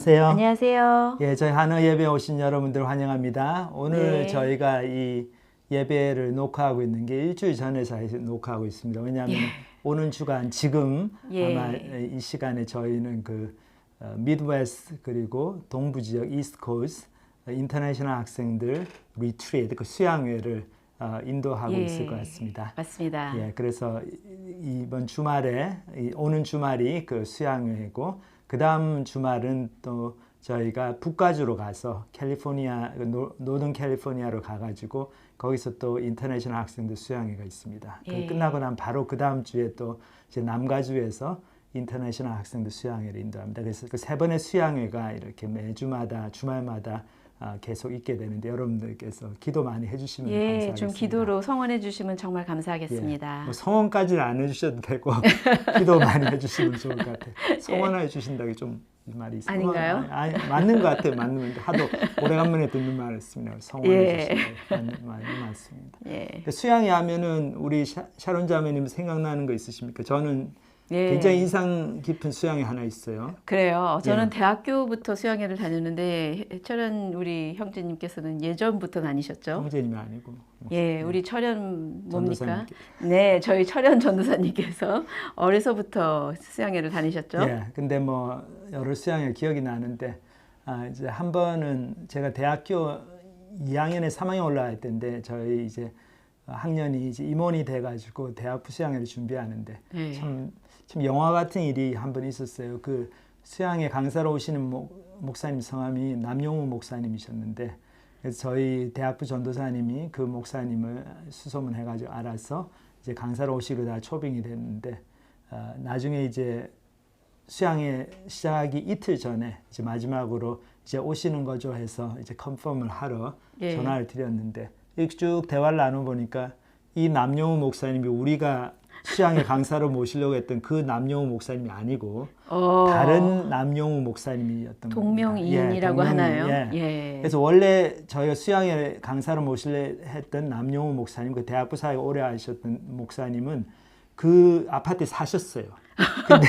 안녕하세요. 안녕하세요. 예, 저희 한어 예배 오신 여러분들 환영합니다. 오늘 네. 저희가 이 예배를 녹화하고 있는 게 일주일 전에 녹화하고 있습니다. 왜냐하면 예. 오는 주간 지금 아마 예. 이 시간에 저희는 미드웨스트 그리고 동부 지역 이스트 코스트 인터내셔널 학생들 리트리트 그 수양회를 인도하고 있을 것 같습니다. 맞습니다. 예, 그래서 이번 주말에 오는 주말이 그 수양회고 그 다음 주말은 또 저희가 북가주로 가서 캘리포니아 노던 캘리포니아로 가가지고 거기서 또 인터내셔널 학생들 수양회가 있습니다. 예. 끝나고 나면 바로 그 다음 주에 또 이제 남가주에서 인터내셔널 학생들 수양회를 인도합니다. 그래서 그 세 번의 수양회가 이렇게 매주마다 주말마다 계속 있게 되는데 여러분들께서 기도 많이 해주시면 감사하겠습니다. 좀 기도로 성원해 주시면 정말 예, 감사하겠습니다. 뭐 성원까지는 안 해주셔도 되고 기도 많이 해주시면 좋을 것 같아요. 성원해 주신다기 좀 말이 있어요. 아닌가요? 아니, 맞는 것 같아요. 맞는 데 하도 오래간만에 듣는 말이었습니다. 성원해 주신다기 맞습니다. 예. 수양회 하면은 우리 샤론 자매님 생각나는 거 있으십니까? 저는 예. 굉장히 인상 깊은 수양회 하나 있어요. 그래요. 저는 예. 대학교부터 수양회를 다녔는데 철현 우리 형제님께서는 예전부터 다니셨죠? 형제님이 아니고 예, 우리 철현 뭡니까? 전도사님께. 네, 저희 철현 전도사님께서 어려서부터 수양회를 다니셨죠? 예, 근데 뭐 여러 수양회 기억이 나는데 이제 한 번은 제가 대학교 2학년에 3학년 올라갈 때인데 저희 이제 학년이 이제 임원이 돼가지고 대학부 수양회를 준비하는데 예. 참 영화 같은 일이 한 번 있었어요. 그 수양회 강사로 오시는 목사님 성함이 남용우 목사님이셨는데 그래서 저희 대학부 전도사님이 그 목사님을 수소문해가지고 알아서 이제 강사로 오시려다 초빙이 됐는데 나중에 이제 수양회 시작하기 이틀 전에 이제 마지막으로 이제 오시는 거죠 해서 이제 컨펌을 하러 예. 전화를 드렸는데 쭉 대화를 나눠보니까 이 남용우 목사님이 우리가 수양회 강사로 모시려고 했던 그 남용우 목사님이 아니고 다른 남용우 목사님이었던 겁니다. 동명이인이라고 하나요? 예. 예. 그래서 원래 저희가 수양회 강사로 모시려 했던 남용우 목사님, 그 대학부 사회 오래 하셨던 목사님은 그 아파트에 사셨어요. 근데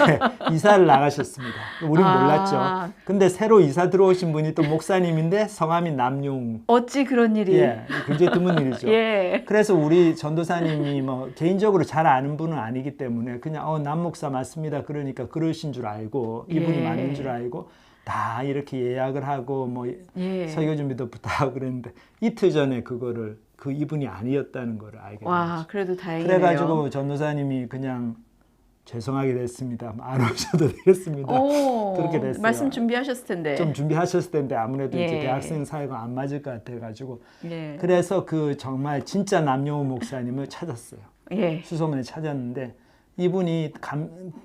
이사를 나가셨습니다. 우린 몰랐죠. 근데 새로 이사 들어오신 분이 또 목사님인데 성함이 남용. 어찌 그런 일이? 예, 굉장히 드문 일이죠. 예. 그래서 우리 전도사님이 뭐 개인적으로 잘 아는 분은 아니기 때문에 그냥 남 목사 맞습니다. 그러니까 그러신 줄 알고 이분이 예. 맞는 줄 알고 다 이렇게 예약을 하고 뭐 예. 설교 준비도 부탁하고 그랬는데 이틀 전에 그거를 그 이분이 아니었다는 걸 알게 와, 됐죠. 그래도 다행이네요. 그래가지고 전도사님이 그냥 죄송하게 됐습니다. 안 오셔도 되겠습니다. 그렇게 됐어요. 말씀 준비하셨을 텐데. 좀 준비하셨을 텐데 아무래도 예. 이제 대학생 사회가 안 맞을 것 같아가지고 예. 그래서 그 정말 진짜 남용우 목사님을 찾았어요. 예. 수소문에 찾았는데 이분이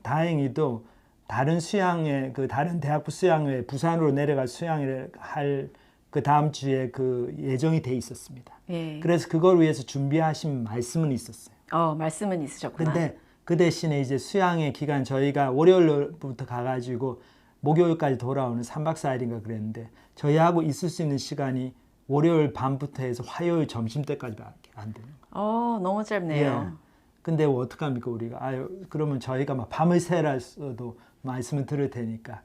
다행히도 다른 수양회 다른 대학부 수양회 부산으로 내려갈 수양회를 할 그 다음 주에 그 예정이 돼 있었습니다. 예. 그래서 그걸 위해서 준비하신 말씀은 있었어요. 말씀은 있으셨구나. 근데 그 대신에 이제 수양회 기간 저희가 월요일부터 가가지고 목요일까지 돌아오는 3박 4일인가 그랬는데 저희하고 있을 수 있는 시간이 월요일 밤부터 해서 화요일 점심 때까지밖에 안 되는 거예요. 너무 짧네요. 예. 근데 어떡합니까 우리가? 그러면 저희가 막 밤을 새라서도 말씀을 들을 테니까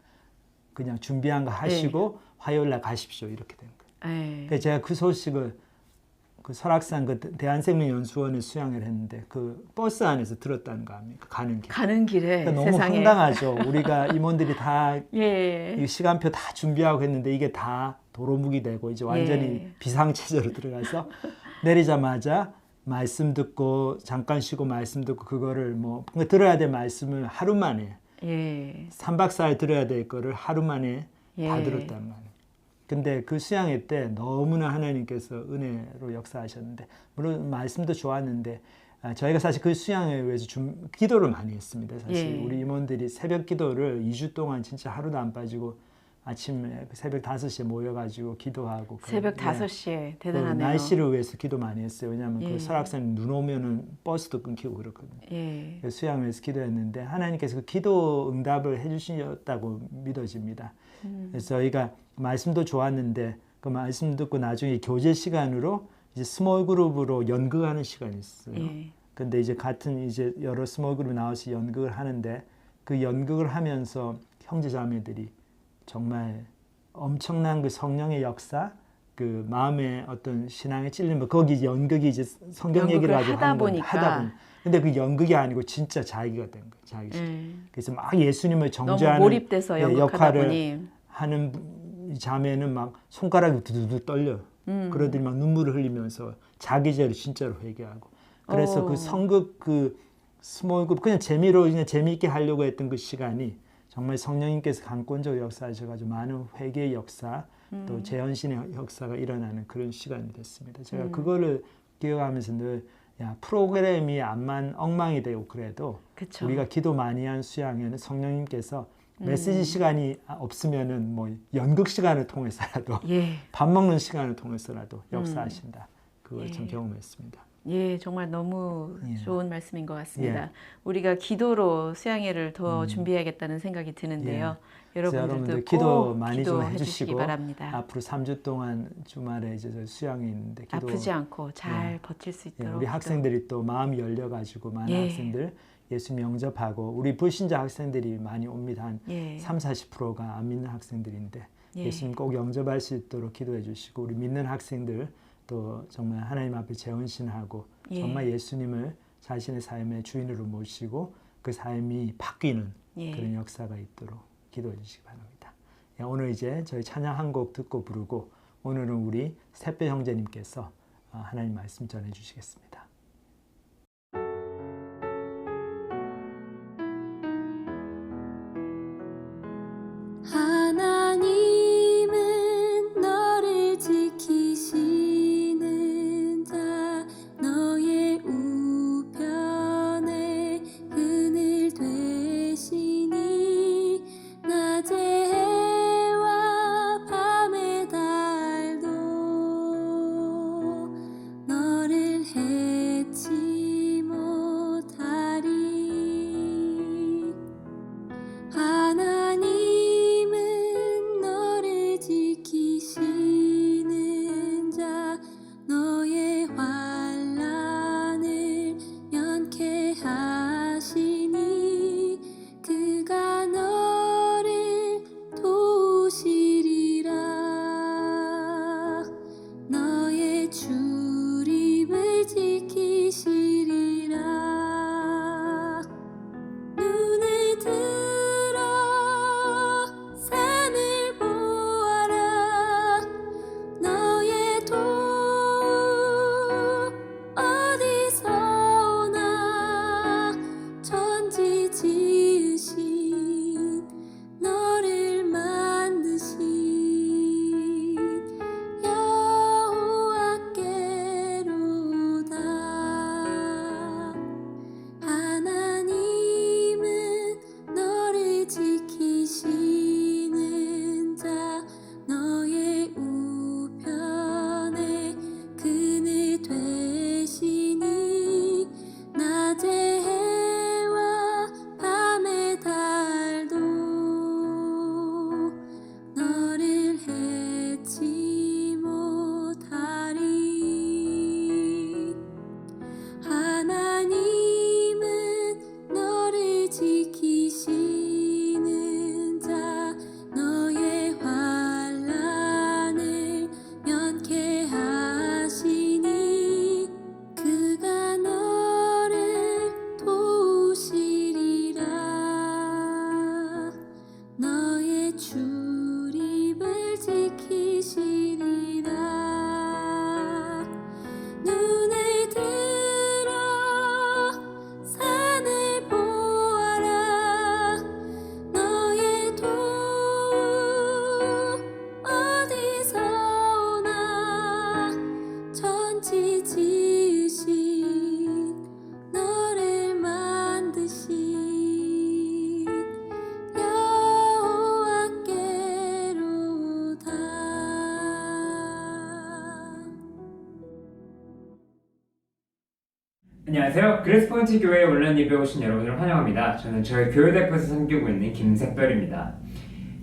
그냥 준비한 거 하시고 화요일 날 가십시오 이렇게 된 거예요. 예. 그래서 제가 그 소식을 그 설악산 그 대한생명연수원에 수양을 했는데 그 버스 안에서 들었다는 거 아닙니까? 가는 길. 가는 길에 그러니까 너무 세상에. 황당하죠. 우리가 임원들이 다 예. 이 시간표 다 준비하고 했는데 이게 다 도로묵이 되고 이제 완전히 예. 비상체제로 들어가서 내리자마자 말씀 듣고 잠깐 쉬고 말씀 듣고 그거를 뭐 들어야 될 말씀을 하루 만에 3박 4일 들어야 될 거를 하루 만에 다 들었단 말이에요. 근데 그 수양회 때 너무나 하나님께서 은혜로 역사하셨는데 물론 말씀도 좋았는데 저희가 사실 그 수양회 위해서 기도를 많이 했습니다. 사실 우리 임원들이 새벽 기도를 2주 동안 진짜 하루도 안 빠지고 아침에 새벽 5시에 모여가지고 기도하고 새벽 5시에 그 대단하네요. 날씨를 위해서 기도 많이 했어요. 왜냐하면 그 설악산에 눈 오면은 버스도 끊기고 그렇거든요. 그래서 수양회에서 기도했는데 하나님께서 그 기도 응답을 해주셨다고 믿어집니다. 그래서 저희가 말씀도 좋았는데 그 말씀 듣고 나중에 교제 시간으로 이제 스몰 그룹으로 연극하는 시간이 있어요. 근데 이제 같은 이제 여러 스몰 그룹이 나와서 연극을 하는데 그 연극을 하면서 형제 자매들이 정말 엄청난 그 성령의 역사, 그 마음의 어떤 신앙에 찔림, 거기 연극이 이제 성경 얘기를 가지고 하다 하는 건데, 보니까. 근데 그 연극이 아니고 진짜 자기가 된 거예요. 자기 그래서 막 예수님을 너무 정죄하는 몰입돼서 연극하다 역할을 보니. 하는 이 자매는 막 손가락이 두두두 떨려. 그러더니 막 눈물을 흘리면서 자기 죄를 진짜로 회개하고. 그래서 그 성극 그 스몰그룹 그냥 재미로 그냥 재미있게 하려고 했던 그 시간이 정말 성령님께서 강권적으로 역사하셔가지고 많은 회개의 역사 또 재헌신의 역사가 일어나는 그런 시간이 됐습니다. 제가 그거를 기억하면서 늘 야, 프로그램이 암만 엉망이 되고 그래도 그쵸. 우리가 기도 많이 한 수양회는 성령님께서 메시지 시간이 없으면은 뭐 연극 시간을 통해서라도 예. 밥 먹는 시간을 통해서라도 역사하신다. 그걸 예. 참 경험했습니다. 예, 정말 너무 예. 좋은 말씀인 것 같습니다. 예. 우리가 기도로 수양회를 더 준비해야겠다는 생각이 드는데요. 여러분들도 기도 꼭 많이 좀 기도해 주시기 해주시고 바랍니다. 앞으로 3주 동안 주말에 이제 수양이 있는데 기도 아프지 않고 잘 예. 버틸 수 예, 있도록 우리 학생들이 또 마음이 열려가지고 많은 예. 학생들 예수 영접하고 우리 불신자 학생들이 많이 옵니다. 한 예. 30-40%가 안 믿는 학생들인데 예. 예수님 꼭 영접할 수 있도록 기도해 주시고 우리 믿는 학생들 또 정말 하나님 앞에 재헌신하고 예. 정말 예수님을 자신의 삶의 주인으로 모시고 그 삶이 바뀌는 예. 그런 역사가 있도록 기도해 주시기 바랍니다. 예, 오늘 이제 저희 찬양 한 곡 듣고 부르고 오늘은 우리 샛별 형제님께서 하나님 말씀 전해 주시겠습니다. 하나님은 너를 지키시는 자 너의 우편에 그늘 되시니 낮의 해와 밤의 달도 너를 해치 못하리 하나님은 너를 지키시는 자 너의 환난을 면케하시니 그가 너를 도우시리라 너의 출입을 지키시리라 눈을 들어 산을 보아라 너의 도움 어디서 오나 천지 지으신 너를 만드신 여호와께로다 하나님은 너를 지키시는 자 너의 우편에 그늘 되시니 낮의 해와 밤의 달도 너를 해치 못하리 하나님은 너를 지키시는 자 너의 환난을 면케하시니 그가 너를 도우시리라 너의 출입을 지키시리라 눈을 들어 산을 보아라 너의 도움 어디서 오나 천지 지으신 너를 만드신 여호와께로다 안녕하세요. 그레스포인트 교회 온라인 예배 오신 여러분을 환영합니다. 저는 저희 교회 대표에서 섬기고 있는 김샛별입니다.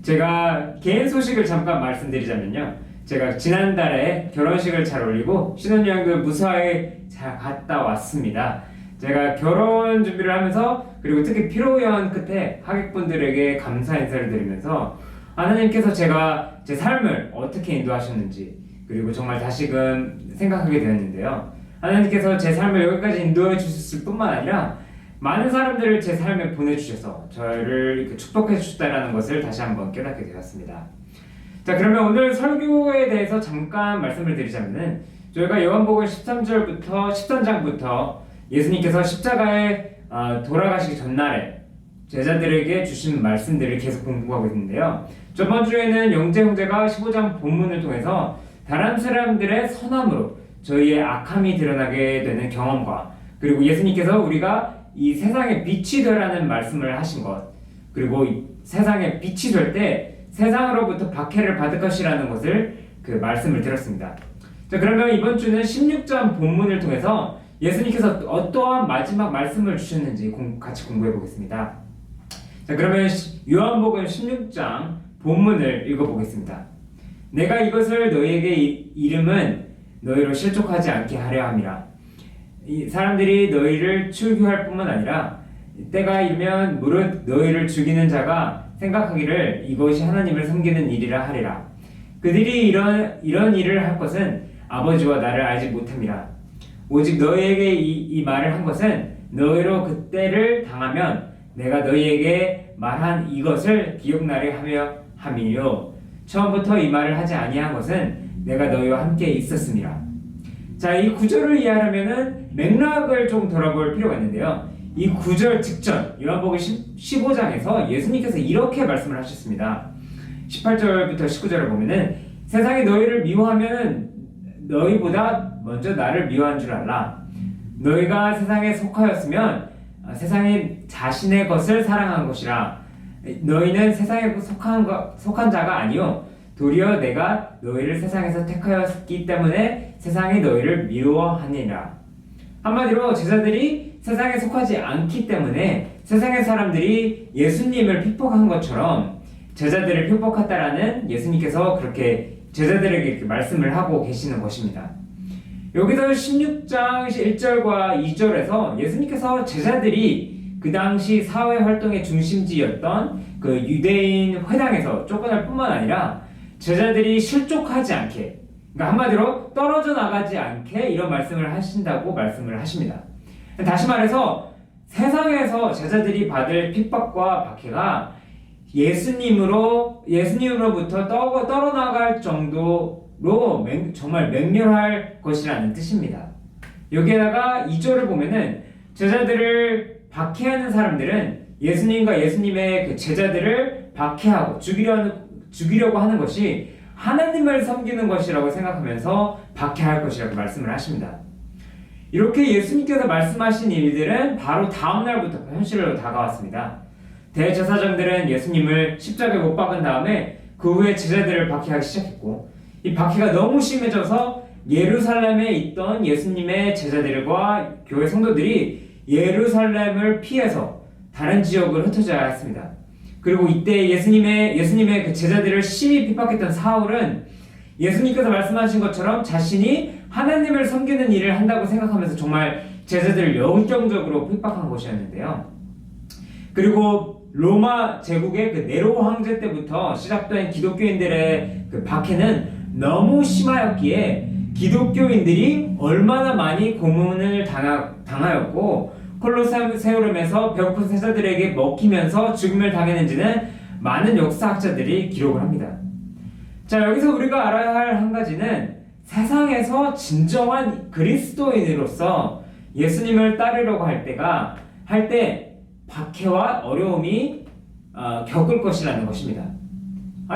제가 개인 소식을 잠깐 말씀드리자면요. 제가 지난달에 결혼식을 잘 올리고 신혼여행도 무사히 잘 갔다 왔습니다. 제가 결혼 준비를 하면서 그리고 특히 피로연 끝에 하객분들에게 감사 인사를 드리면서 하나님께서 제가 제 삶을 어떻게 인도하셨는지 그리고 정말 다시금 생각하게 되었는데요. 하나님께서 제 삶을 여기까지 인도해 주셨을 뿐만 아니라 많은 사람들을 제 삶에 보내주셔서 저를 이렇게 축복해 주셨다는 것을 다시 한번 깨닫게 되었습니다. 자, 그러면 오늘 설교에 대해서 잠깐 말씀을 드리자면은 저희가 요한복음 13장부터 예수님께서 십자가에 돌아가시기 전날에 제자들에게 주신 말씀들을 계속 공부하고 있는데요. 저번 주에는 영재 형제가 15장 본문을 통해서 다른 사람들의 선함으로 저희의 악함이 드러나게 되는 경험과 그리고 예수님께서 우리가 이 세상의 빛이 되라는 말씀을 하신 것 그리고 이 세상의 빛이 될 때 세상으로부터 박해를 받을 것이라는 것을 그 말씀을 들었습니다. 자, 그러면 이번 주는 16장 본문을 통해서 예수님께서 어떠한 마지막 말씀을 주셨는지 같이 공부해 보겠습니다. 자, 그러면 요한복음 16장 본문을 읽어보겠습니다. 내가 이것을 너희에게 이름은 너희로 실족하지 않게 하려 함이라. 이 사람들이 너희를 출교할 뿐만 아니라 때가 이르면 무릇 너희를 죽이는 자가 생각하기를 이것이 하나님을 섬기는 일이라 하리라. 그들이 이런 일을 할 것은 아버지와 나를 알지 못함이라. 오직 너희에게 이 말을 한 것은 너희로 그때를 당하면 내가 너희에게 말한 이것을 기억나게 하며 함이요. 처음부터 이 말을 하지 아니한 것은 내가 너희와 함께 있었음이라. 자, 이 구절을 이해하려면은 맥락을 좀 돌아볼 필요가 있는데요. 이 구절 직전 요한복음 15장에서 예수님께서 이렇게 말씀을 하셨습니다. 18절부터 19절을 보면은 세상이 너희를 미워하면 너희보다 먼저 나를 미워한 줄 알라. 너희가 세상에 속하였으면 세상이 자신의 것을 사랑한 것이라. 너희는 세상에 속한 자가 아니요 도리어 내가 너희를 세상에서 택하였기 때문에 세상이 너희를 미워하니라. 한마디로 제자들이 세상에 속하지 않기 때문에 세상의 사람들이 예수님을 핍박한 것처럼 제자들을 핍박했다라는 예수님께서 그렇게 제자들에게 이렇게 말씀을 하고 계시는 것입니다. 여기서 16장 1절과 2절에서 예수님께서 제자들이 그 당시 사회 활동의 중심지였던 그 유대인 회당에서 쫓겨날 뿐만 아니라 제자들이 실족하지 않게, 그러니까 한마디로 떨어져 나가지 않게 이런 말씀을 하신다고 말씀을 하십니다. 다시 말해서 세상에서 제자들이 받을 핍박과 박해가 예수님으로부터 떨어나갈 정도로 정말 맹렬할 것이라는 뜻입니다. 여기에다가 2절을 보면은 제자들을 박해하는 사람들은 예수님과 예수님의 그 제자들을 박해하고 죽이려고 하는 것이 하나님을 섬기는 것이라고 생각하면서 박해할 것이라고 말씀을 하십니다. 이렇게 예수님께서 말씀하신 일들은 바로 다음 날부터 현실로 다가왔습니다. 대제사장들은 예수님을 십자가에 못 박은 다음에 그 후에 제자들을 박해하기 시작했고, 이 박해가 너무 심해져서 예루살렘에 있던 예수님의 제자들과 교회 성도들이 예루살렘을 피해서 다른 지역으로 흩어져야 했습니다. 그리고 이때 예수님의 그 제자들을 심히 핍박했던 사울은 예수님께서 말씀하신 것처럼 자신이 하나님을 섬기는 일을 한다고 생각하면서 정말 제자들을 열정적으로 핍박한 것이었는데요. 그리고 로마 제국의 그 네로 황제 때부터 시작된 기독교인들의 그 박해는 너무 심하였기에 기독교인들이 얼마나 많이 고문을 당하였고 콜로세움에서 배고픈 제자들에게 먹히면서 죽음을 당했는지는 많은 역사학자들이 기록을 합니다. 자, 여기서 우리가 알아야 할 한 가지는 세상에서 진정한 그리스도인으로서 예수님을 따르려고 할 때 박해와 어려움이 겪을 것이라는 것입니다.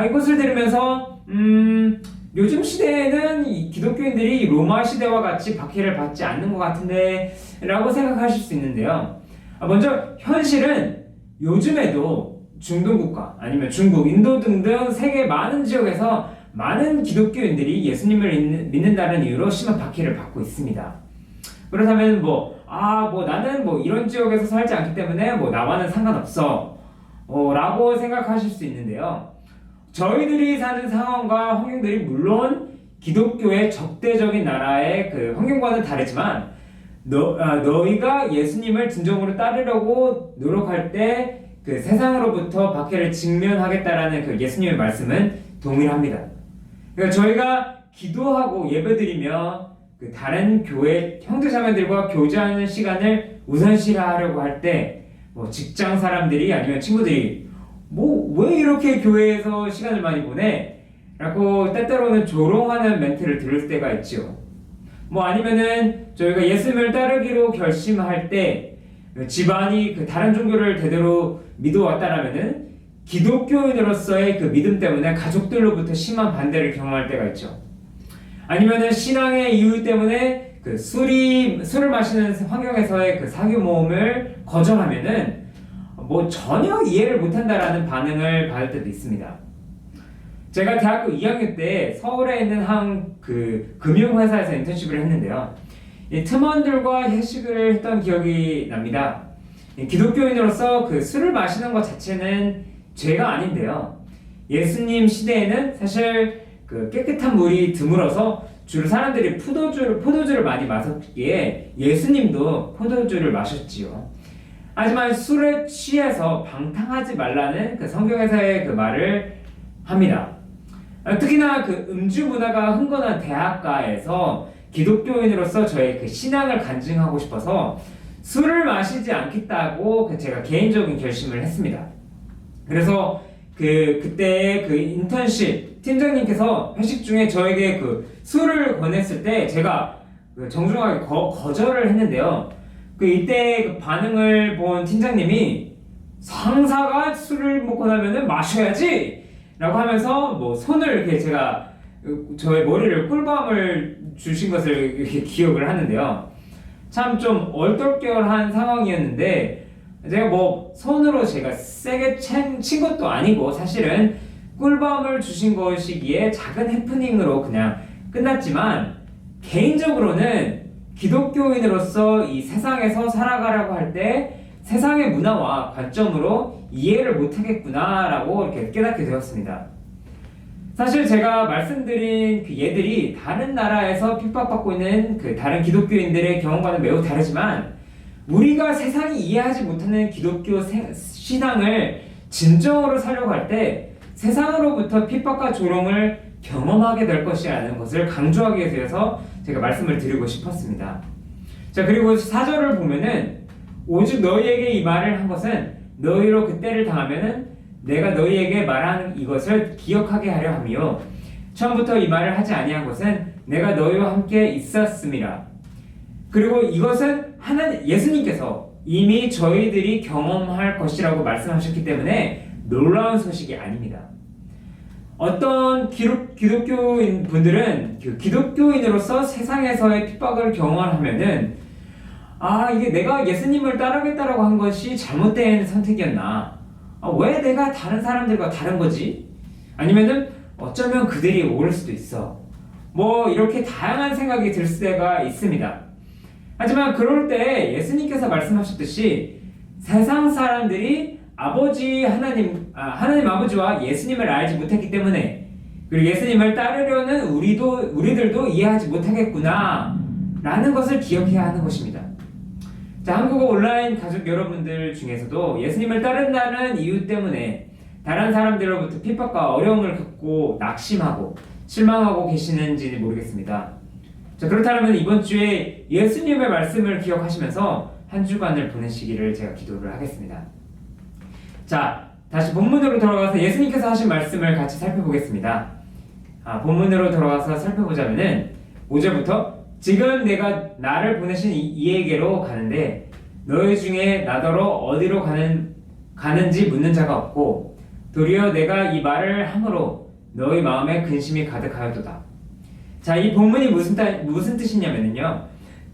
이것을 들으면서 요즘 시대에는 이 기독교인들이 로마 시대와 같이 박해를 받지 않는 것 같은데 라고 생각하실 수 있는데요. 먼저 현실은 요즘에도 중동국가 아니면 중국, 인도 등등 세계 많은 지역에서 많은 기독교인들이 예수님을 믿는다는 이유로 심한 박해를 받고 있습니다. 그렇다면 나는 이런 지역에서 살지 않기 때문에 나와는 상관없어 라고 생각하실 수 있는데요. 저희들이 사는 상황과 환경들이 물론 기독교의 적대적인 나라의 그 환경과는 다르지만 너희가 예수님을 진정으로 따르려고 노력할 때 그 세상으로부터 박해를 직면하겠다라는 그 예수님의 말씀은 동일합니다. 그러니까 저희가 기도하고 예배드리며 그 다른 교회 형제자매들과 교제하는 시간을 우선시하려고 할 때 뭐 직장 사람들이 아니면 친구들이 뭐 왜 이렇게 교회에서 시간을 많이 보내? 라고 때때로는 조롱하는 멘트를 들을 때가 있죠. 뭐 아니면은 저희가 예수님을 따르기로 결심할 때 집안이 그 다른 종교를 대대로 믿어왔다라면은 기독교인으로서의 그 믿음 때문에 가족들로부터 심한 반대를 경험할 때가 있죠. 아니면은 신앙의 이유 때문에 그 술을 마시는 환경에서의 그 사교 모험을 거절하면은 뭐 전혀 이해를 못한다라는 반응을 받을 때도 있습니다. 제가 대학교 2학년 때 서울에 있는 한 그 금융회사에서 인턴십을 했는데요. 이 팀원들과 회식을 했던 기억이 납니다. 기독교인으로서 그 술을 마시는 것 자체는 죄가 아닌데요. 예수님 시대에는 사실 그 깨끗한 물이 드물어서 주로 사람들이 포도주를 많이 마셨기에 예수님도 포도주를 마셨지요. 하지만 술에 취해서 방탕하지 말라는 그 성경에서의 그 말을 합니다. 특히나 그 음주 문화가 흥건한 대학가에서 기독교인으로서 저의 그 신앙을 간증하고 싶어서 술을 마시지 않겠다고 제가 개인적인 결심을 했습니다. 그래서 그때 그 인턴십 팀장님께서 회식 중에 저에게 그 술을 권했을 때 제가 정중하게 거절을 했는데요. 이때 그 반응을 본 팀장님이 상사가 술을 먹고 나면은 마셔야지! 라고 하면서 뭐 손을 이렇게 제가 저의 머리를 꿀밤을 주신 것을 이렇게 기억을 하는데요. 참 좀 얼떨결한 상황이었는데 제가 뭐 손으로 제가 세게 친 것도 아니고 사실은 꿀밤을 주신 것이기에 작은 해프닝으로 그냥 끝났지만 개인적으로는 기독교인으로서 이 세상에서 살아가려고 할 때 세상의 문화와 관점으로 이해를 못하겠구나라고 이렇게 깨닫게 되었습니다. 사실 제가 말씀드린 그 예들이 다른 나라에서 핍박받고 있는 그 다른 기독교인들의 경험과는 매우 다르지만 우리가 세상이 이해하지 못하는 기독교 신앙을 진정으로 살려고 할 때 세상으로부터 핍박과 조롱을 경험하게 될 것이라는 것을 강조하기 위해서 제가 말씀을 드리고 싶었습니다. 자, 그리고 4절을 보면은 오직 너희에게 이 말을 한 것은 너희로 그때를 당하면은 내가 너희에게 말한 이것을 기억하게 하려 하며 처음부터 이 말을 하지 아니한 것은 내가 너희와 함께 있었음이라. 그리고 이것은 예수님께서 이미 저희들이 경험할 것이라고 말씀하셨기 때문에 놀라운 소식이 아닙니다. 어떤 기독교인 분들은 기독교인으로서 세상에서의 핍박을 경험하면은 이게 내가 예수님을 따르겠다라고 한 것이 잘못된 선택이었나? 왜 내가 다른 사람들과 다른 거지? 아니면은 어쩌면 그들이 옳을 수도 있어. 뭐 이렇게 다양한 생각이 들 때가 있습니다. 하지만 그럴 때 예수님께서 말씀하셨듯이 세상 사람들이 하나님 아버지와 예수님을 알지 못했기 때문에 그리고 예수님을 따르려는 우리들도 이해하지 못하겠구나 라는 것을 기억해야 하는 것입니다. 자, 한국어 온라인 가족 여러분들 중에서도 예수님을 따른다는 이유 때문에 다른 사람들로부터 핍박과 어려움을 겪고 낙심하고 실망하고 계시는지 모르겠습니다. 자, 그렇다면 이번 주에 예수님의 말씀을 기억하시면서 한 주간을 보내시기를 제가 기도를 하겠습니다. 자, 다시 본문으로 돌아가서 예수님께서 하신 말씀을 같이 살펴보겠습니다. 본문으로 돌아가서 살펴보자면은 5절부터 지금 내가 나를 보내신 이에게로 가는데 너희 중에 나더러 어디로 가는지 묻는 자가 없고 도리어 내가 이 말을 함으로 너희 마음에 근심이 가득하였도다. 자, 이 본문이 무슨 뜻이냐면요.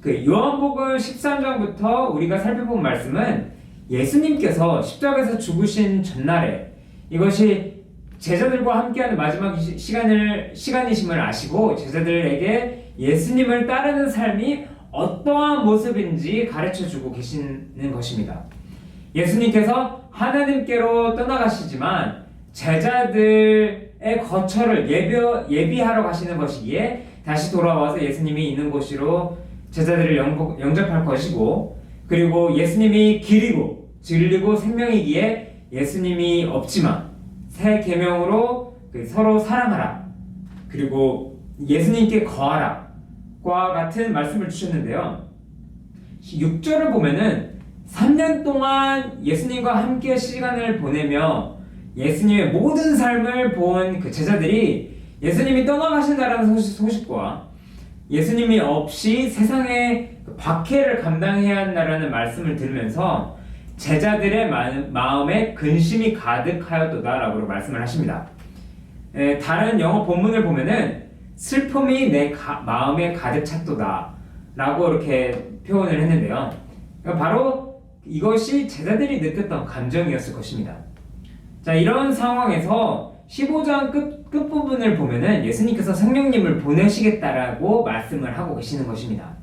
그 요한복음 13장부터 우리가 살펴본 말씀은 예수님께서 십자가에서 죽으신 전날에 이것이 제자들과 함께하는 마지막 시간이심을 아시고 제자들에게 예수님을 따르는 삶이 어떠한 모습인지 가르쳐주고 계시는 것입니다. 예수님께서 하나님께로 떠나가시지만 제자들의 거처를 예비하러 가시는 것이기에 다시 돌아와서 예수님이 있는 곳으로 제자들을 영접할 것이고 그리고 예수님이 길이고 진리고 생명이기에 예수님이 없지만 새 계명으로 서로 사랑하라, 그리고 예수님께 거하라 과 같은 말씀을 주셨는데요. 6절을 보면은 3년 동안 예수님과 함께 시간을 보내며 예수님의 모든 삶을 본 그 제자들이 예수님이 떠나가신다라는 소식과 예수님이 없이 세상의 박해를 감당해야 한다라는 말씀을 들으면서 제자들의 마음에 근심이 가득하였도다라고 말씀을 하십니다. 다른 영어 본문을 보면은 슬픔이 내 마음에 가득 찼도다 라고 이렇게 표현을 했는데요. 바로 이것이 제자들이 느꼈던 감정이었을 것입니다. 자, 이런 상황에서 15장 끝부분을 보면은 예수님께서 성령님을 보내시겠다라고 말씀을 하고 계시는 것입니다.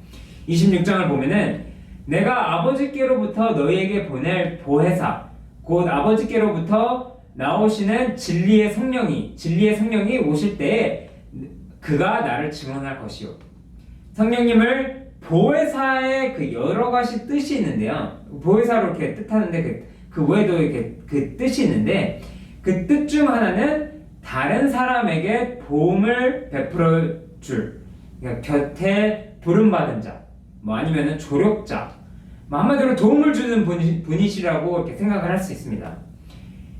26장을 보면은 내가 아버지께로부터 너희에게 보낼 보혜사, 곧 아버지께로부터 나오시는 진리의 성령이 오실 때에 그가 나를 증언할 것이요. 성령님을 보혜사의 그 여러 가지 뜻이 있는데요. 보혜사로 이렇게 뜻하는데 그 외에도 이렇게 그 뜻이 있는데 그 뜻 중 하나는 다른 사람에게 도움을 베풀어 줄, 그러니까 곁에 부름받은 자, 뭐 아니면은 조력자, 뭐 한마디로 도움을 주는 분이시라고 이렇게 생각을 할 수 있습니다.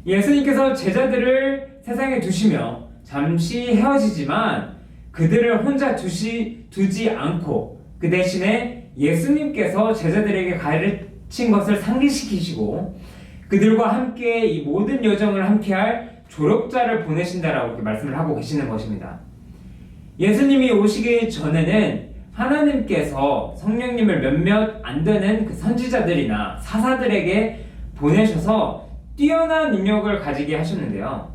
예수님께서 제자들을 세상에 두시며 잠시 헤어지지만 그들을 혼자 두지 않고 그 대신에 예수님께서 제자들에게 가르친 것을 상기시키시고 그들과 함께 이 모든 여정을 함께할 조력자를 보내신다라고 이렇게 말씀을 하고 계시는 것입니다. 예수님이 오시기 전에는 하나님께서 성령님을 몇몇 안 되는 그 선지자들이나 사사들에게 보내셔서 뛰어난 능력을 가지게 하셨는데요.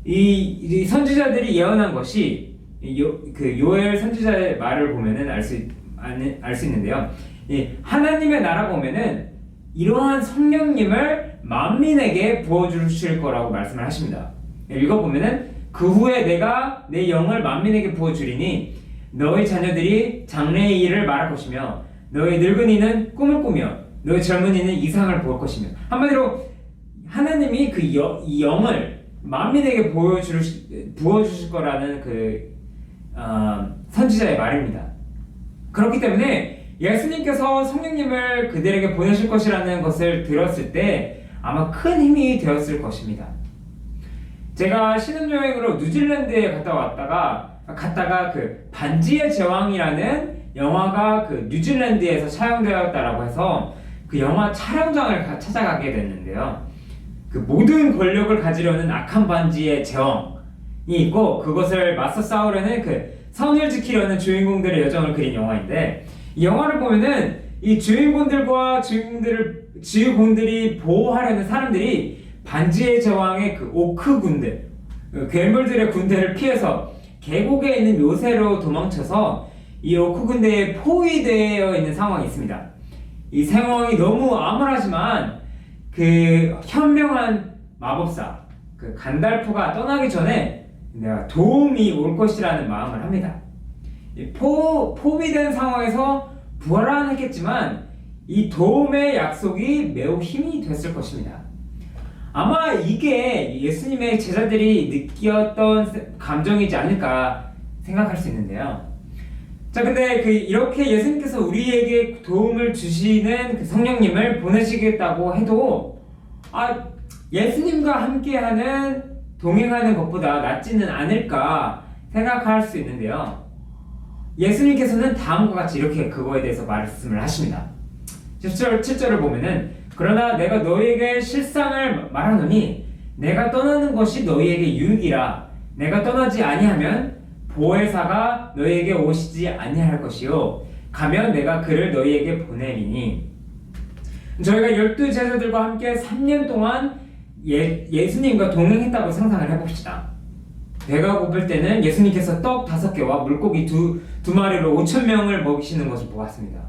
이 선지자들이 예언한 것이 그 요엘 선지자의 말을 보면은 알 수 있는데요. 하나님의 나라 보면은 이러한 성령님을 만민에게 부어주실 거라고 말씀을 하십니다. 읽어보면은 그 후에 내가 내 영을 만민에게 부어주리니 너희 자녀들이 장래의 일을 말할 것이며 너희 늙은이는 꿈을 꾸며 너희 젊은이는 이상을 볼 것이며, 한마디로 하나님이 그 영을 만민에게 부어주실 거라는 선지자의 말입니다. 그렇기 때문에 예수님께서 성령님을 그들에게 보내실 것이라는 것을 들었을 때 아마 큰 힘이 되었을 것입니다. 제가 신혼여행으로 뉴질랜드에 갔다가 그 반지의 제왕이라는 영화가 그 뉴질랜드에서 촬영되었다라고 해서 그 영화 촬영장을 찾아가게 됐는데요. 그 모든 권력을 가지려는 악한 반지의 제왕이 있고 그것을 맞서 싸우려는 그 선을 지키려는 주인공들의 여정을 그린 영화인데, 이 영화를 보면은 이 주인공들이 보호하려는 사람들이 반지의 제왕의 그 오크 군대, 괴물들의 군대를 피해서 계곡에 있는 요새로 도망쳐서 이 오크 군대에 포위되어 있는 상황이 있습니다. 이 상황이 너무 암울하지만 그 현명한 마법사 그 간달프가 떠나기 전에 내가 도움이 올 것이라는 마음을 합니다. 포위된 상황에서 불안했겠지만 이 도움의 약속이 매우 힘이 됐을 것입니다. 아마 이게 예수님의 제자들이 느꼈던 감정이지 않을까 생각할 수 있는데요. 자, 근데 이렇게 예수님께서 우리에게 도움을 주시는 그 성령님을 보내시겠다고 해도 예수님과 함께하는 동행하는 것보다 낫지는 않을까 생각할 수 있는데요. 예수님께서는 다음과 같이 이렇게 그거에 대해서 말씀을 하십니다. 7절을 보면은 그러나 내가 너희에게 실상을 말하노니 내가 떠나는 것이 너희에게 유익이라. 내가 떠나지 아니하면 보혜사가 너희에게 오시지 아니할 것이요 가면 내가 그를 너희에게 보내리니. 저희가 12제자들과 함께 3년 동안 예수님과 동행했다고 상상을 해봅시다. 배가 고플 때는 예수님께서 떡 5개와 물고기 두 마리로 5,000명을 먹이시는 것을 보았습니다.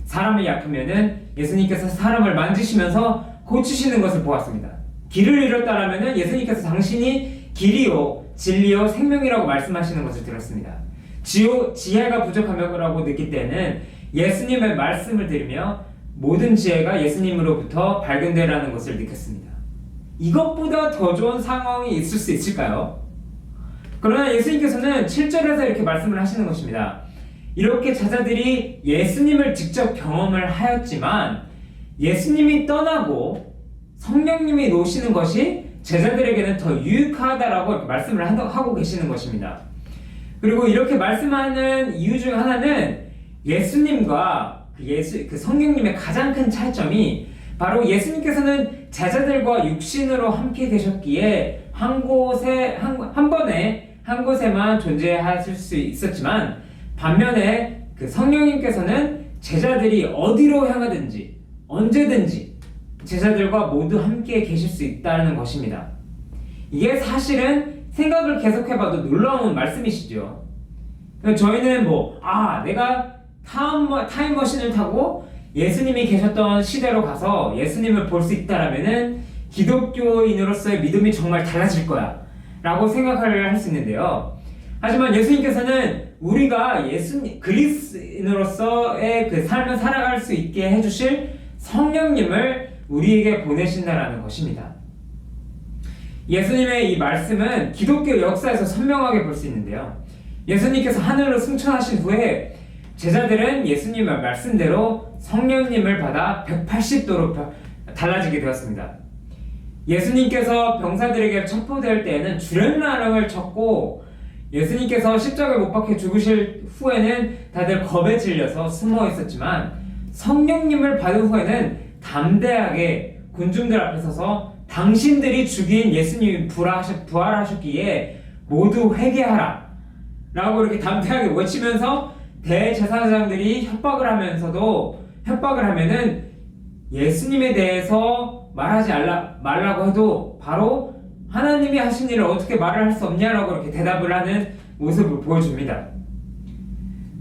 사람이 아프면은 예수님께서 사람을 만지시면서 고치시는 것을 보았습니다. 길을 잃었다라면은 예수님께서 당신이 길이요 진리요 생명이라고 말씀하시는 것을 들었습니다. 지혜가 부족하다고 느낄 때는 예수님의 말씀을 들으며 모든 지혜가 예수님으로부터 발견되라는 것을 느꼈습니다. 이것보다 더 좋은 상황이 있을 수 있을까요? 그러나 예수님께서는 7절에서 이렇게 말씀을 하시는 것입니다. 이렇게 제자들이 예수님을 직접 경험을 하였지만 예수님이 떠나고 성령님이 노시는 것이 제자들에게는 더 유익하다라고 이렇게 말씀을 하고 계시는 것입니다. 그리고 이렇게 말씀하는 이유 중 하나는 예수님과 그 성령님의 가장 큰 차이점이 바로 예수님께서는 제자들과 육신으로 함께 계셨기에 한 곳에만 존재하실 수 있었지만 반면에 그 성령님께서는 제자들이 어디로 향하든지 언제든지 제자들과 모두 함께 계실 수 있다는 것입니다. 이게 사실은 생각을 계속해봐도 놀라운 말씀이시죠. 저희는 내가 타임머신을 타고 예수님이 계셨던 시대로 가서 예수님을 볼 수 있다라면은 기독교인으로서의 믿음이 정말 달라질 거야 라고 생각을 할 수 있는데요. 하지만 예수님께서는 우리가 그리스인으로서의 그 삶을 살아갈 수 있게 해주실 성령님을 우리에게 보내신다라는 것입니다. 예수님의 이 말씀은 기독교 역사에서 선명하게 볼 수 있는데요. 예수님께서 하늘로 승천하신 후에 제자들은 예수님의 말씀대로 성령님을 받아 180도로 달라지게 되었습니다. 예수님께서 병사들에게 첩보될 때에는 주련나령을 쳤고 예수님께서 십자가에 못 박혀 죽으실 후에는 다들 겁에 질려서 숨어 있었지만 성령님을 받은 후에는 담대하게 군중들 앞에 서서 당신들이 죽인 예수님이 부활하셨기에 모두 회개하라 라고 이렇게 담대하게 외치면서 대제사장들이 협박을 하면은 예수님에 대해서 말하지 말라고 해도 바로 하나님이 하신 일을 어떻게 말을 할 수 없냐라고 이렇게 대답을 하는 모습을 보여줍니다.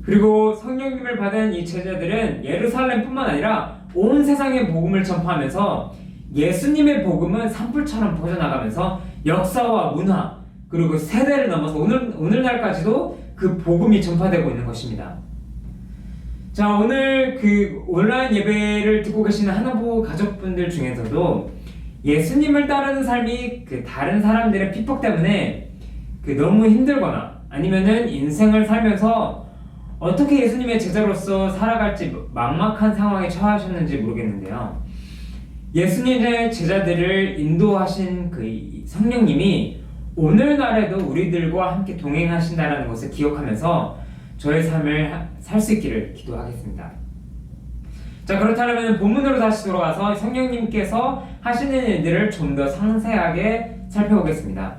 그리고 성령님을 받은 이 제자들은 예루살렘뿐만 아니라 온 세상에 복음을 전파하면서 예수님의 복음은 산불처럼 퍼져나가면서 역사와 문화 그리고 세대를 넘어서 오늘날까지도 그 복음이 전파되고 있는 것입니다. 자, 오늘 그 온라인 예배를 듣고 계시는 하나부 가족분들 중에서도 예수님을 따르는 삶이 그 다른 사람들의 핍박 때문에 그 너무 힘들거나 아니면은 인생을 살면서 어떻게 예수님의 제자로서 살아갈지 막막한 상황에 처하셨는지 모르겠는데요. 예수님의 제자들을 인도하신 그 성령님이 오늘날에도 우리들과 함께 동행하신다는 것을 기억하면서 저의 삶을 살 수 있기를 기도하겠습니다. 자, 그렇다면 본문으로 다시 돌아가서 성령님께서 하시는 일들을 좀 더 상세하게 살펴보겠습니다.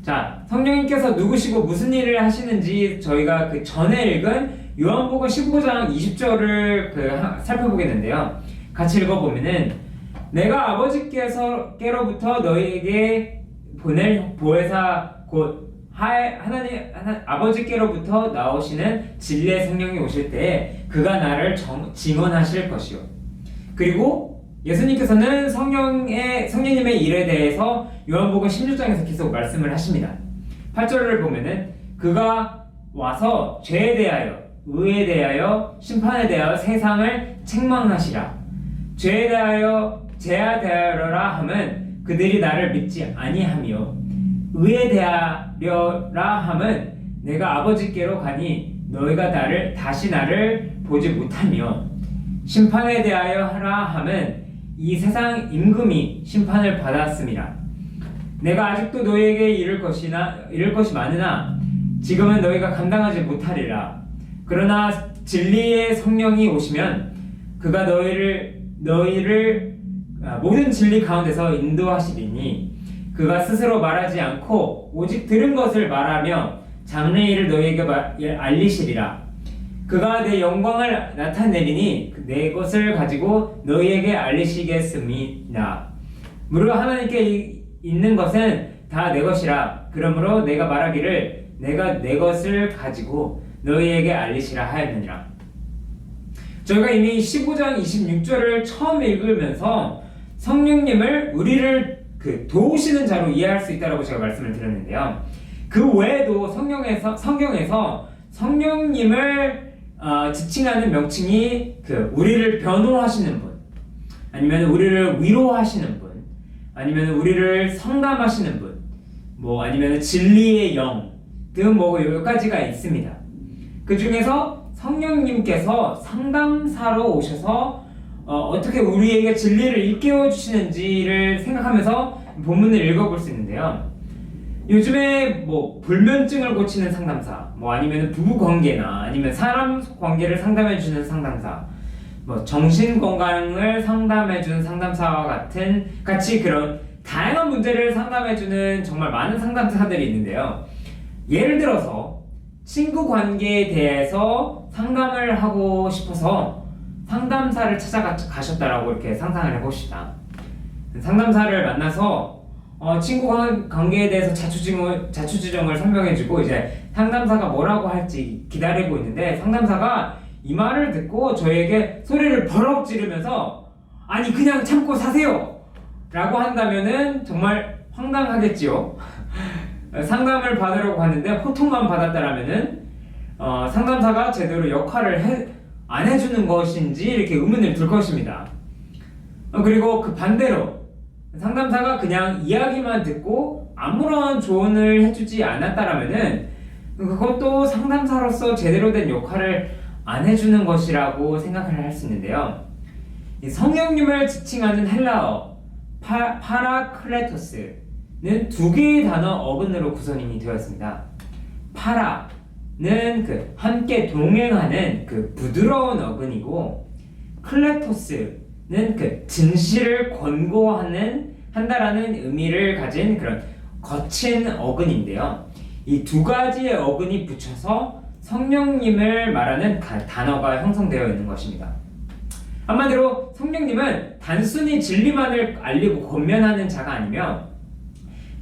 자, 성령님께서 누구시고 무슨 일을 하시는지 저희가 그 전에 읽은 요한복음 15장 20절을 살펴보겠는데요. 같이 읽어보면은 내가 아버지께로부터 너희에게 보낼 보혜사 곧 아버지께로부터 나오시는 진리의 성령이 오실 때 그가 나를 증언하실 것이요. 그리고 예수님께서는 성령님의 일에 대해서 요한복음 16장에서 계속 말씀을 하십니다. 8절을 보면은 그가 와서 죄에 대하여 의에 대하여 심판에 대하여 세상을 책망하시라. 죄에 대하여라 함은 그들이 나를 믿지 아니하며 의에 대하여라 함은 내가 아버지께로 가니 너희가 다시 나를 보지 못하며 심판에 대하여라 함은 이 세상 임금이 심판을 받았음이라. 내가 아직도 너희에게 이를 것이 많으나 지금은 너희가 감당하지 못하리라. 그러나 진리의 성령이 오시면 그가 너희를 모든 진리 가운데서 인도하시리니 그가 스스로 말하지 않고 오직 들은 것을 말하며 장래의 일을 너희에게 알리시리라. 그가 내 영광을 나타내리니 내 것을 가지고 너희에게 알리시겠습니다. 무릇 하나님께 있는 것은 다 내 것이라. 그러므로 내가 말하기를 내가 내 것을 가지고 너희에게 알리시라 하였느니라. 저희가 이미 15장 26절을 처음 읽으면서 성령님을 우리를 도우시는 자로 이해할 수 있다고 제가 말씀을 드렸는데요. 그 외에도 성경에서 성령님을 지칭하는 명칭이 우리를 변호하시는 분, 아니면 우리를 위로하시는 분, 아니면 우리를 성감하시는 분, 아니면 진리의 영, 등 뭐 여러 가지가 있습니다. 그 중에서 성령님께서 상담사로 오셔서 어떻게 우리에게 진리를 일깨워 주시는지를 생각하면서 본문을 읽어볼 수 있는데요. 요즘에 뭐 불면증을 고치는 상담사, 뭐 아니면 부부 관계나 아니면 사람 관계를 상담해 주는 상담사, 뭐 정신 건강을 상담해 주는 상담사와 같이 그런 다양한 문제를 상담해 주는 정말 많은 상담사들이 있는데요. 예를 들어서 친구 관계에 대해서 상담을 하고 싶어서 상담사를 찾아가셨다라고 이렇게 상상을 해봅시다. 상담사를 만나서 친구 관계에 대해서 자초지종을 설명해주고 이제 상담사가 뭐라고 할지 기다리고 있는데 상담사가 이 말을 듣고 저에게 소리를 버럭 지르면서 아니 그냥 참고 사세요! 라고 한다면은 정말 황당하겠지요. 상담을 받으려고 하는데 호통만 받았다라면은 상담사가 제대로 역할을 안 해주는 것인지 이렇게 의문을 둘 것입니다. 그리고 그 반대로 상담사가 그냥 이야기만 듣고 아무런 조언을 해주지 않았다라면은 그것도 상담사로서 제대로 된 역할을 안 해주는 것이라고 생각을 할 수 있는데요. 성령님을 지칭하는 헬라어 파라클레토스는 두 개의 단어 어근으로 구성이 되었습니다. 파라는 그 함께 동행하는 그 부드러운 어근이고 클레토스는 그 진실을 한다라는 의미를 가진 그런 거친 어근인데요. 이 두 가지의 어근이 붙여서 성령님을 말하는 단어가 형성되어 있는 것입니다. 한마디로 성령님은 단순히 진리만을 알리고 권면하는 자가 아니며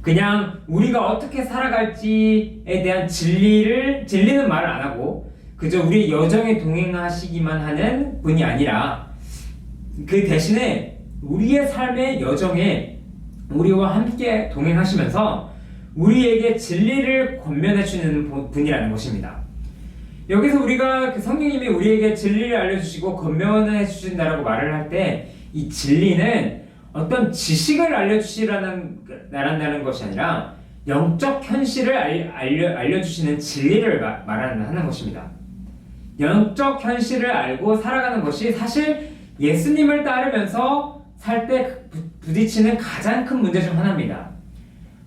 그냥 우리가 어떻게 살아갈지에 대한 진리는 말을 안 하고 그저 우리의 여정에 동행하시기만 하는 분이 아니라 그 대신에 우리의 삶의 여정에 우리와 함께 동행하시면서 우리에게 진리를 권면해 주는 분이라는 것입니다. 여기서 우리가 그 성령님이 우리에게 진리를 알려주시고 권면해 주신다라고 말을 할 때 이 진리는 어떤 지식을 알려주시라는 것이 아니라 영적 현실을 알려주시는 진리를 말하는 것입니다. 영적 현실을 알고 살아가는 것이 사실 예수님을 따르면서 살 때 부딪히는 가장 큰 문제 중 하나입니다.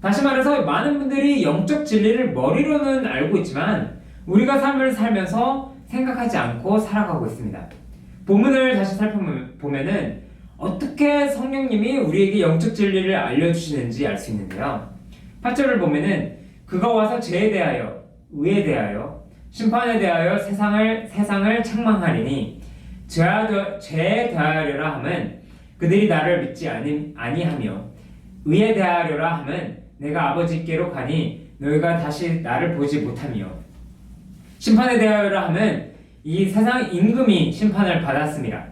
다시 말해서 많은 분들이 영적 진리를 머리로는 알고 있지만 우리가 삶을 살면서 생각하지 않고 살아가고 있습니다. 본문을 다시 살펴보면은 어떻게 성령님이 우리에게 영적 진리를 알려주시는지 알 수 있는데요. 8절을 보면은 그가 와서 죄에 대하여, 의에 대하여, 심판에 대하여 세상을 책망하리니 죄에 대하여라 함은 그들이 나를 믿지 아니하며 의에 대하여라 함은 내가 아버지께로 가니 너희가 다시 나를 보지 못하며 심판에 대하여라 함은 이 세상 임금이 심판을 받았습니다.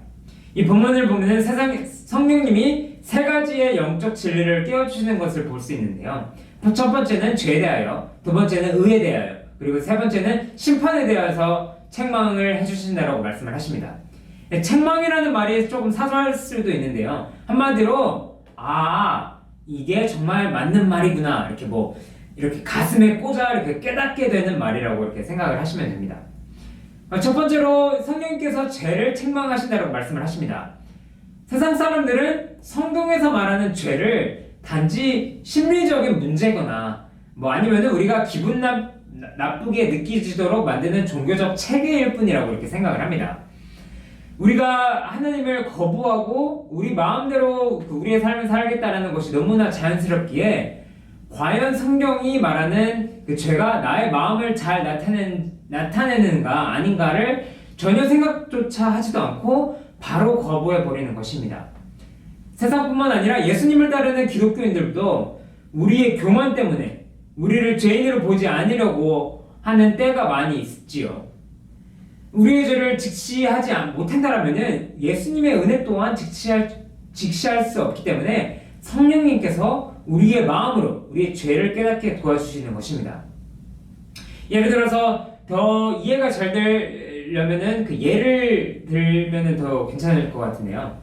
이 본문을 보면 성령님이 세 가지의 영적 진리를 깨워주시는 것을 볼 수 있는데요. 첫 번째는 죄에 대하여, 두 번째는 의에 대하여, 그리고 세 번째는 심판에 대해서 책망을 해주신다라고 말씀을 하십니다. 책망이라는 말이 조금 사소할 수도 있는데요. 한마디로 이게 정말 맞는 말이구나 이렇게 가슴에 꽂아 이렇게 깨닫게 되는 말이라고 이렇게 생각을 하시면 됩니다. 첫 번째로 성령님께서 죄를 책망하신다고 말씀을 하십니다. 세상 사람들은 성경에서 말하는 죄를 단지 심리적인 문제거나 아니면 우리가 기분 나쁘게 느끼지도록 만드는 종교적 체계일 뿐이라고 이렇게 생각을 합니다. 우리가 하나님을 거부하고 우리 마음대로 우리의 삶을 살겠다는 것이 너무나 자연스럽기에 과연 성경이 말하는 그 죄가 나의 마음을 잘 나타내는가 아닌가를 전혀 생각조차 하지도 않고 바로 거부해버리는 것입니다. 세상뿐만 아니라 예수님을 따르는 기독교인들도 우리의 교만 때문에 우리를 죄인으로 보지 않으려고 하는 때가 많이 있지요. 우리의 죄를 직시하지 못한다면 예수님의 은혜 또한 직시할 수 없기 때문에 성령님께서 우리의 마음으로 우리의 죄를 깨닫게 도와주시는 것입니다. 예를 들어서 더 이해가 잘 되려면은 그 예를 들면은 더 괜찮을 것 같은데요.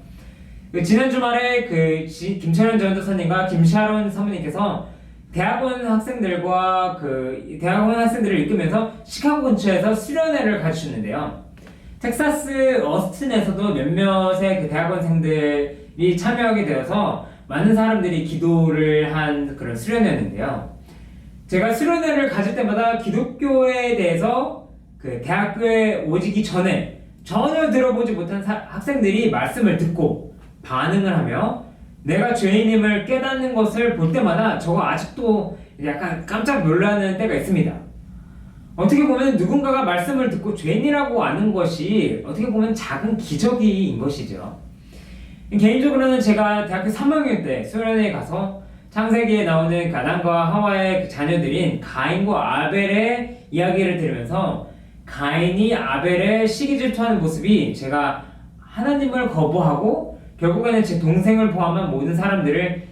지난 주말에 김철현 전도사님과 김샤론 사모님께서 대학원 학생들과 그 대학원 학생들을 이끌면서 시카고 근처에서 수련회를 가르치는데요. 텍사스 어스틴에서도 몇몇의 그 대학원생들이 참여하게 되어서 많은 사람들이 기도를 한 그런 수련회였는데요. 제가 수련회를 가질 때마다 기독교에 대해서 그 대학교에 오기 전에 전혀 들어보지 못한 학생들이 말씀을 듣고 반응을 하며 내가 죄인임을 깨닫는 것을 볼 때마다 저거 아직도 약간 깜짝 놀라는 때가 있습니다. 어떻게 보면 누군가가 말씀을 듣고 죄인이라고 아는 것이 어떻게 보면 작은 기적인 것이죠. 개인적으로는 제가 대학교 3학년 때 수련회에 가서 창세기에 나오는 아담과 하와의 그 자녀들인 가인과 아벨의 이야기를 들으면서 가인이 아벨의 시기 질투하는 모습이 제가 하나님을 거부하고 결국에는 제 동생을 포함한 모든 사람들을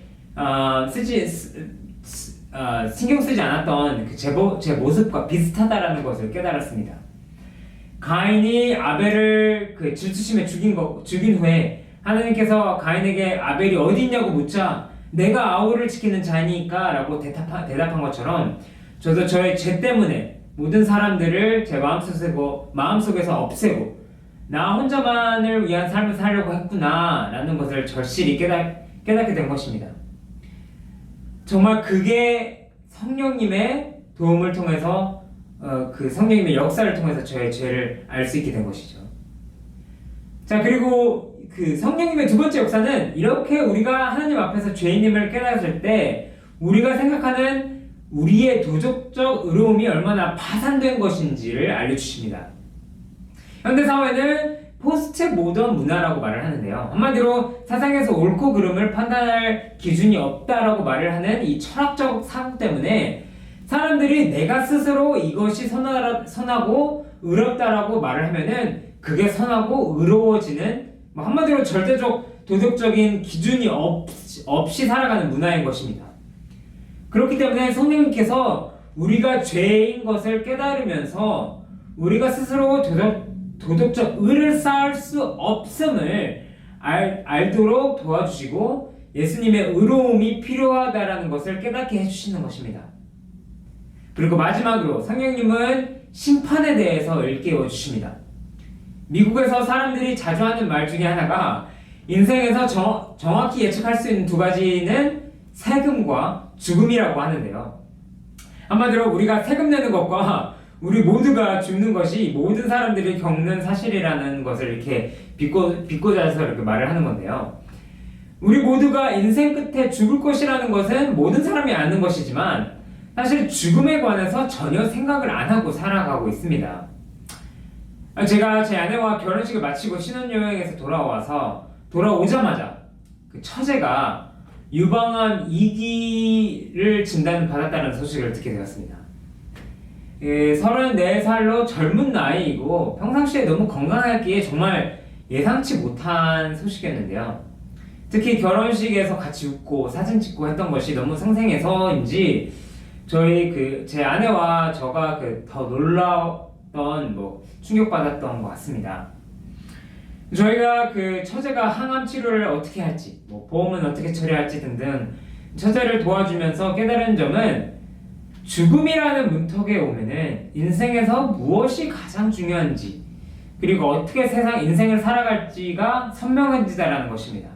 신경 쓰지 않았던 제 모습과 비슷하다라는 것을 깨달았습니다. 가인이 아벨을 그 질투심에 죽인 후에 하나님께서 가인에게 아벨이 어디 있냐고 묻자 내가 아우를 지키는 자니까 라고 대답한 것처럼 저도 저의 죄 때문에 모든 사람들을 제 마음속에서 없애고 나 혼자만을 위한 삶을 살려고 했구나 라는 것을 절실히 깨닫게 된 것입니다. 정말 그게 성령님의 도움을 통해서 그 성령님의 역사를 통해서 저의 죄를 알 수 있게 된 것이죠. 자, 그리고 그 성령님의 두 번째 역사는 이렇게 우리가 하나님 앞에서 죄인임을 깨달았을 때 우리가 생각하는 우리의 도덕적 의로움이 얼마나 파산된 것인지를 알려주십니다. 현대사회는 포스트 모던 문화라고 말을 하는데요. 한마디로 세상에서 옳고 그름을 판단할 기준이 없다라고 말을 하는 이 철학적 사고 때문에 사람들이 내가 스스로 이것이 선하고 의롭다라고 말을 하면은 그게 선하고 의로워지는 한마디로 절대적 도덕적인 기준이 없이 살아가는 문화인 것입니다. 그렇기 때문에 성령님께서 우리가 죄인 것을 깨달으면서 우리가 스스로 도덕적 의를 쌓을 수 없음을 알도록 도와주시고 예수님의 의로움이 필요하다라는 것을 깨닫게 해주시는 것입니다. 그리고 마지막으로 성령님은 심판에 대해서 일깨워 주십니다. 미국에서 사람들이 자주 하는 말 중에 하나가 인생에서 정확히 예측할 수 있는 두 가지는 세금과 죽음이라고 하는데요. 한마디로 우리가 세금 내는 것과 우리 모두가 죽는 것이 모든 사람들이 겪는 사실이라는 것을 이렇게 비꼬자서 이렇게 말을 하는 건데요. 우리 모두가 인생 끝에 죽을 것이라는 것은 모든 사람이 아는 것이지만 사실 죽음에 관해서 전혀 생각을 안 하고 살아가고 있습니다. 제가 제 아내와 결혼식을 마치고 신혼여행에서 돌아오자마자 그 처제가 유방암 2기를 진단받았다는 소식을 듣게 되었습니다. 34살로 젊은 나이이고 평상시에 너무 건강하기에 정말 예상치 못한 소식이었는데요. 특히 결혼식에서 같이 웃고 사진 찍고 했던 것이 너무 생생해서인지 제 아내와 저가 더 놀라웠던 충격받았던 것 같습니다. 저희가 처제가 항암 치료를 어떻게 할지, 보험은 어떻게 처리할지 등등 처제를 도와주면서 깨달은 점은 죽음이라는 문턱에 오면은 인생에서 무엇이 가장 중요한지 그리고 어떻게 인생을 살아갈지가 선명해지다라는 것입니다.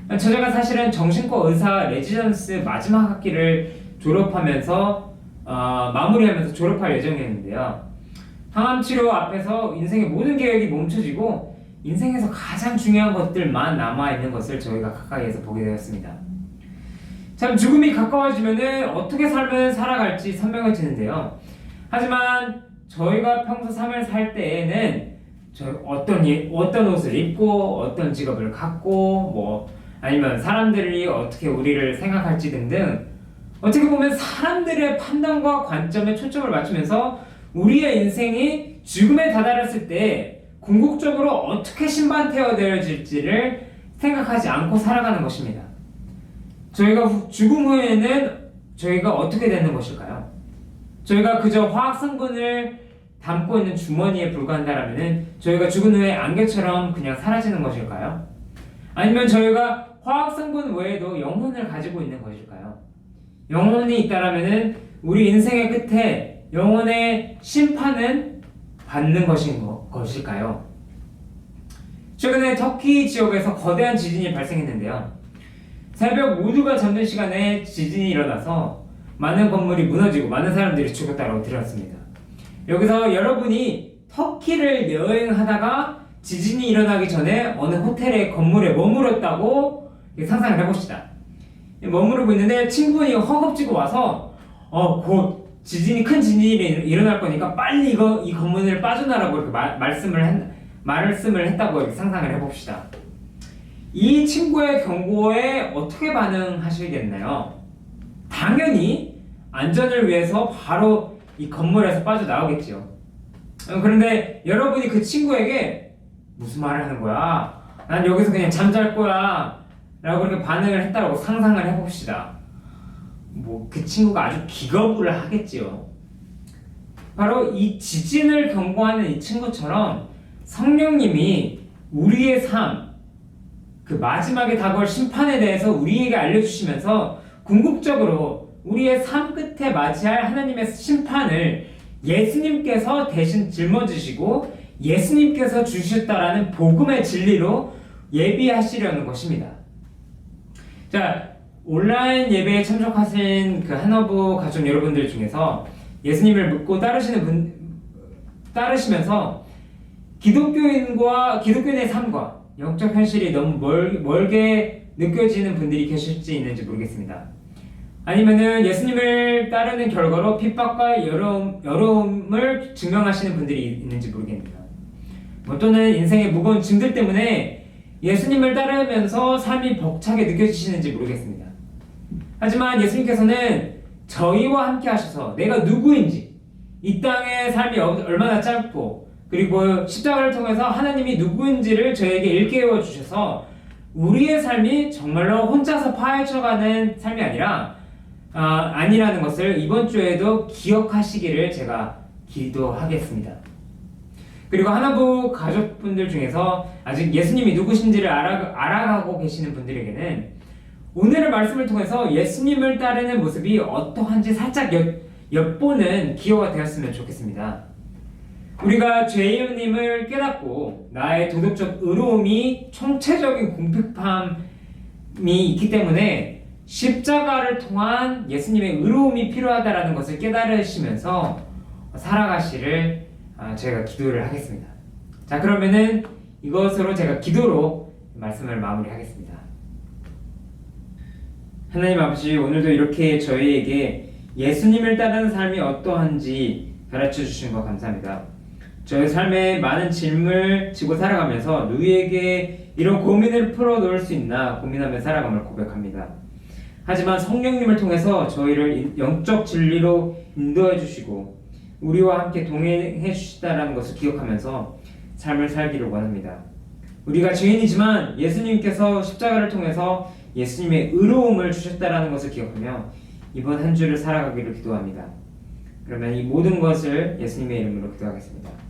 저자가 사실은 정신과 의사 레지던스 마지막 학기를 졸업하면서 마무리하면서 졸업할 예정이었는데요. 항암 치료 앞에서 인생의 모든 계획이 멈춰지고 인생에서 가장 중요한 것들만 남아있는 것을 저희가 가까이에서 보게 되었습니다. 참 죽음이 가까워지면 어떻게 삶을 살아갈지 선명해지는데요. 하지만 저희가 평소 삶을 살 때에는 어떤 옷을 입고 어떤 직업을 갖고 아니면 사람들이 어떻게 우리를 생각할지 등등 어떻게 보면 사람들의 판단과 관점에 초점을 맞추면서 우리의 인생이 죽음에 다다랐을 때 궁극적으로 어떻게 심판되어질지를 생각하지 않고 살아가는 것입니다. 저희가 죽음 후에는 저희가 어떻게 되는 것일까요? 저희가 그저 화학성분을 담고 있는 주머니에 불과한다면 저희가 죽은 후에 안개처럼 그냥 사라지는 것일까요? 아니면 저희가 화학성분 외에도 영혼을 가지고 있는 것일까요? 영혼이 있다라면은 우리 인생의 끝에 영혼의 심판은 받는 것일까요? 최근에 터키 지역에서 거대한 지진이 발생했는데요. 새벽 모두가 잠든 시간에 지진이 일어나서 많은 건물이 무너지고 많은 사람들이 죽었다고 들었습니다. 여기서 여러분이 터키를 여행하다가 지진이 일어나기 전에 어느 호텔의 건물에 머물렀다고 상상을 해봅시다. 머무르고 있는데 친구분이 허겁지겁 와서 곧 큰 지진이 일어날 거니까 빨리 이 건물을 빠져나라고 이렇게 말씀을 했다고 이렇게 상상을 해봅시다. 이 친구의 경고에 어떻게 반응하시겠나요? 당연히 안전을 위해서 바로 이 건물에서 빠져나오겠죠. 그런데 여러분이 그 친구에게 무슨 말을 하는 거야? 난 여기서 그냥 잠잘 거야 라고 이렇게 반응을 했다고 상상을 해봅시다. 그 친구가 아주 기겁을 하겠지요. 바로 이 지진을 경고하는 이 친구처럼 성령님이 우리의 삶, 그 마지막에 다가올 심판에 대해서 우리에게 알려주시면서 궁극적으로 우리의 삶 끝에 맞이할 하나님의 심판을 예수님께서 대신 짊어지시고 예수님께서 주셨다라는 복음의 진리로 예비하시려는 것입니다. 자, 온라인 예배에 참석하신 그 한어부 가족 여러분들 중에서 예수님을 믿고 따르시면서 기독교인의 삶과 영적 현실이 너무 멀게 느껴지는 분들이 계실지 있는지 모르겠습니다. 아니면은 예수님을 따르는 결과로 핍박과 어려움을 증명하시는 분들이 있는지 모르겠습니다. 또는 인생의 무거운 짐들 때문에 예수님을 따르면서 삶이 벅차게 느껴지시는지 모르겠습니다. 하지만 예수님께서는 저희와 함께 하셔서 내가 누구인지, 이 땅의 삶이 얼마나 짧고 그리고 십자가를 통해서 하나님이 누구인지를 저에게 일깨워 주셔서 우리의 삶이 정말로 혼자서 파헤쳐가는 삶이 아니라는 것을 이번 주에도 기억하시기를 제가 기도하겠습니다. 그리고 하나부 가족분들 중에서 아직 예수님이 누구신지를 알아가고 계시는 분들에게는 오늘의 말씀을 통해서 예수님을 따르는 모습이 어떠한지 살짝 엿보는 기회가 되었으면 좋겠습니다. 우리가 죄인임을 깨닫고 나의 도덕적 의로움이 총체적인 공평함이 있기 때문에 십자가를 통한 예수님의 의로움이 필요하다는 것을 깨달으시면서 살아가시를 제가 기도를 하겠습니다. 자, 그러면은 이것으로 제가 기도로 말씀을 마무리하겠습니다. 하나님 아버지, 오늘도 이렇게 저희에게 예수님을 따르는 삶이 어떠한지 가르쳐 주신 것 감사합니다. 저의 삶에 많은 짐을 지고 살아가면서 누구에게 이런 고민을 풀어놓을 수 있나 고민하며 살아감을 고백합니다. 하지만 성령님을 통해서 저희를 영적 진리로 인도해 주시고 우리와 함께 동행해 주시다라는 것을 기억하면서 삶을 살기를 원합니다. 우리가 죄인이지만 예수님께서 십자가를 통해서 예수님의 의로움을 주셨다라는 것을 기억하며 이번 한 주를 살아가기를 기도합니다. 그러면 이 모든 것을 예수님의 이름으로 기도하겠습니다.